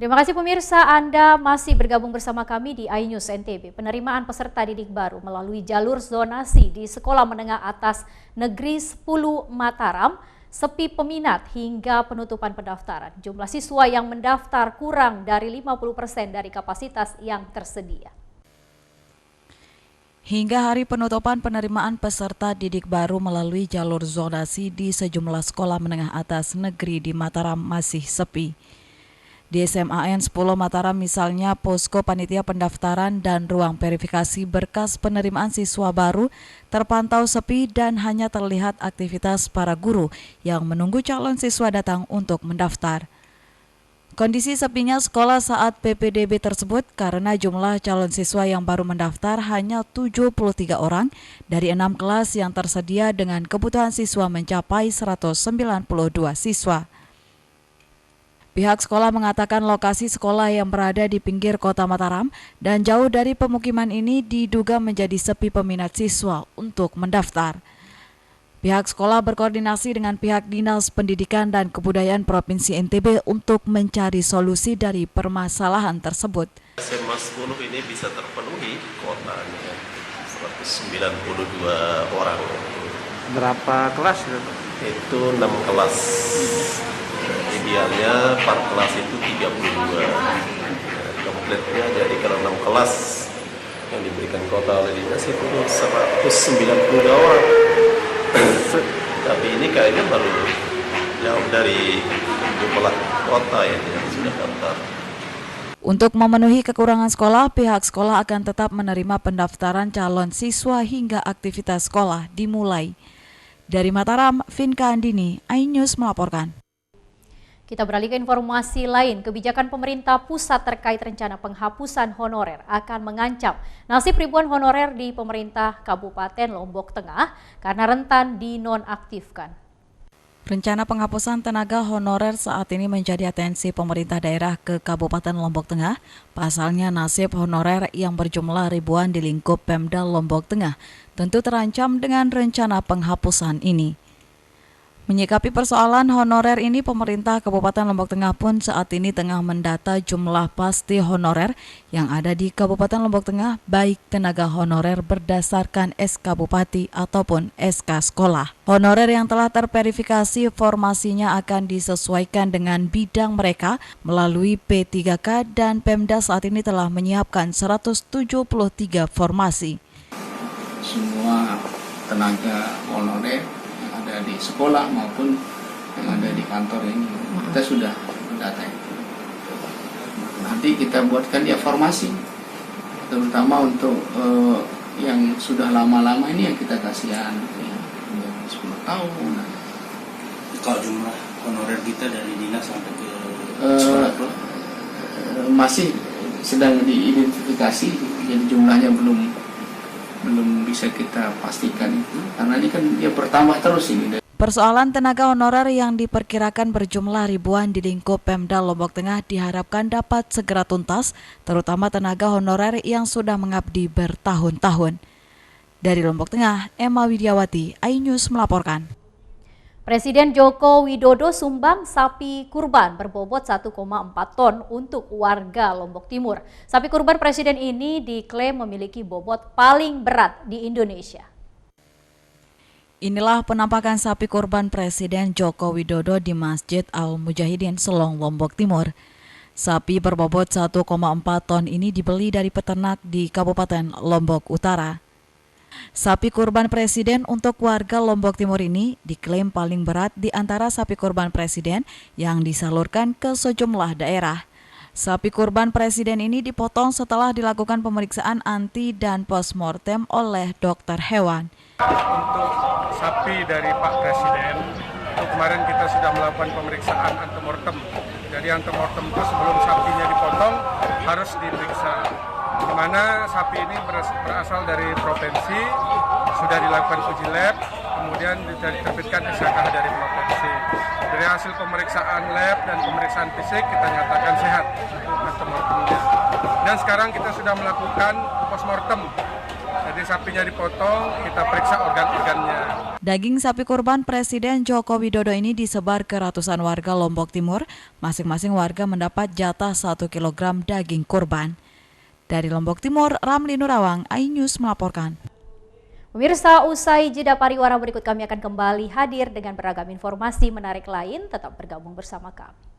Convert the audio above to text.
Terima kasih pemirsa, Anda masih bergabung bersama kami di iNews NTB. Penerimaan peserta didik baru melalui jalur zonasi di Sekolah Menengah Atas Negeri 10 Mataram sepi peminat hingga penutupan pendaftaran. Jumlah siswa yang mendaftar kurang dari 50% dari kapasitas yang tersedia. Hingga hari penutupan penerimaan peserta didik baru melalui jalur zonasi di sejumlah sekolah menengah atas negeri di Mataram masih sepi. Di SMAN 10 Mataram misalnya, posko panitia pendaftaran dan ruang verifikasi berkas penerimaan siswa baru terpantau sepi dan hanya terlihat aktivitas para guru yang menunggu calon siswa datang untuk mendaftar. Kondisi sepinya sekolah saat PPDB tersebut karena jumlah calon siswa yang baru mendaftar hanya 73 orang dari 6 kelas yang tersedia dengan kebutuhan siswa mencapai 192 siswa. Pihak sekolah mengatakan lokasi sekolah yang berada di pinggir kota Mataram dan jauh dari pemukiman ini diduga menjadi sepi peminat siswa untuk mendaftar. Pihak sekolah berkoordinasi dengan pihak Dinas Pendidikan dan Kebudayaan Provinsi NTB untuk mencari solusi dari permasalahan tersebut. SMA 10 ini bisa terpenuhi kuotanya 192 orang. Berapa kelas itu? Itu 6 kelas. Idealnya per kelas itu 32. Kompletnya jadi kalau 6 kelas yang diberikan kuota oleh dinas itu 192 orang. Tapi ini kayaknya baru jauh dari jumlah kuota yang sudah daftar. Untuk memenuhi kekurangan sekolah, pihak sekolah akan tetap menerima pendaftaran calon siswa hingga aktivitas sekolah dimulai. Dari Mataram, Vinka Andini, iNews melaporkan. Kita beralih ke informasi lain. Kebijakan pemerintah pusat terkait rencana penghapusan honorer akan mengancam nasib ribuan honorer di pemerintah Kabupaten Lombok Tengah karena rentan dinonaktifkan. Rencana penghapusan tenaga honorer saat ini menjadi atensi pemerintah daerah ke Kabupaten Lombok Tengah. Pasalnya nasib honorer yang berjumlah ribuan di lingkup Pemda Lombok Tengah tentu terancam dengan rencana penghapusan ini. Menyikapi persoalan honorer ini, pemerintah Kabupaten Lombok Tengah pun saat ini tengah mendata jumlah pasti honorer yang ada di Kabupaten Lombok Tengah, baik tenaga honorer berdasarkan SK Bupati ataupun SK Sekolah. Honorer yang telah terverifikasi formasinya akan disesuaikan dengan bidang mereka melalui P3K dan Pemda saat ini telah menyiapkan 173 formasi. Semua tenaga honorer ada di sekolah maupun yang ada di kantor ini kita sudah mendata itu. Nanti kita buatkan dia formasi, terutama untuk yang sudah lama-lama ini yang kita kasihan ya, 10 tahun. Kalau jumlah honorer kita dari dinas sampai ke sekolah masih sedang diidentifikasi, jadi jumlahnya belum bisa kita pastikan itu, karena ini kan dia bertambah terus ini. Persoalan tenaga honorer yang diperkirakan berjumlah ribuan di lingkup Pemda Lombok Tengah diharapkan dapat segera tuntas, terutama tenaga honorer yang sudah mengabdi bertahun-tahun. Dari Lombok Tengah, Emma Widiawati, iNews melaporkan. Presiden Joko Widodo sumbang sapi kurban berbobot 1,4 ton untuk warga Lombok Timur. Sapi kurban Presiden ini diklaim memiliki bobot paling berat di Indonesia. Inilah penampakan sapi kurban Presiden Joko Widodo di Masjid Al-Mujahidin, Selong, Lombok Timur. Sapi berbobot 1,4 ton ini dibeli dari peternak di Kabupaten Lombok Utara. Sapi kurban Presiden untuk warga Lombok Timur ini diklaim paling berat di antara sapi kurban Presiden yang disalurkan ke sejumlah daerah. Sapi kurban Presiden ini dipotong setelah dilakukan pemeriksaan anti dan postmortem oleh dokter hewan. Untuk sapi dari Pak Presiden, itu kemarin kita sudah melakukan pemeriksaan antemortem. Jadi antemortem itu sebelum sapinya dipotong harus diperiksa. Di mana sapi ini berasal dari provinsi, sudah dilakukan uji lab, kemudian diterbitkan SKK dari provinsi. Dari hasil pemeriksaan lab dan pemeriksaan fisik kita nyatakan sehat untuk antemortemnya. Dan sekarang kita sudah melakukan postmortem. Jadi sapinya dipotong, kita periksa organ-organnya. Daging sapi kurban Presiden Joko Widodo ini disebar ke ratusan warga Lombok Timur. Masing-masing warga mendapat jatah 1 kg daging kurban. Dari Lombok Timur, Ramli Nurawang, iNews melaporkan. Pemirsa, usai jeda pariwara berikut kami akan kembali hadir dengan beragam informasi menarik lain. Tetap bergabung bersama kami.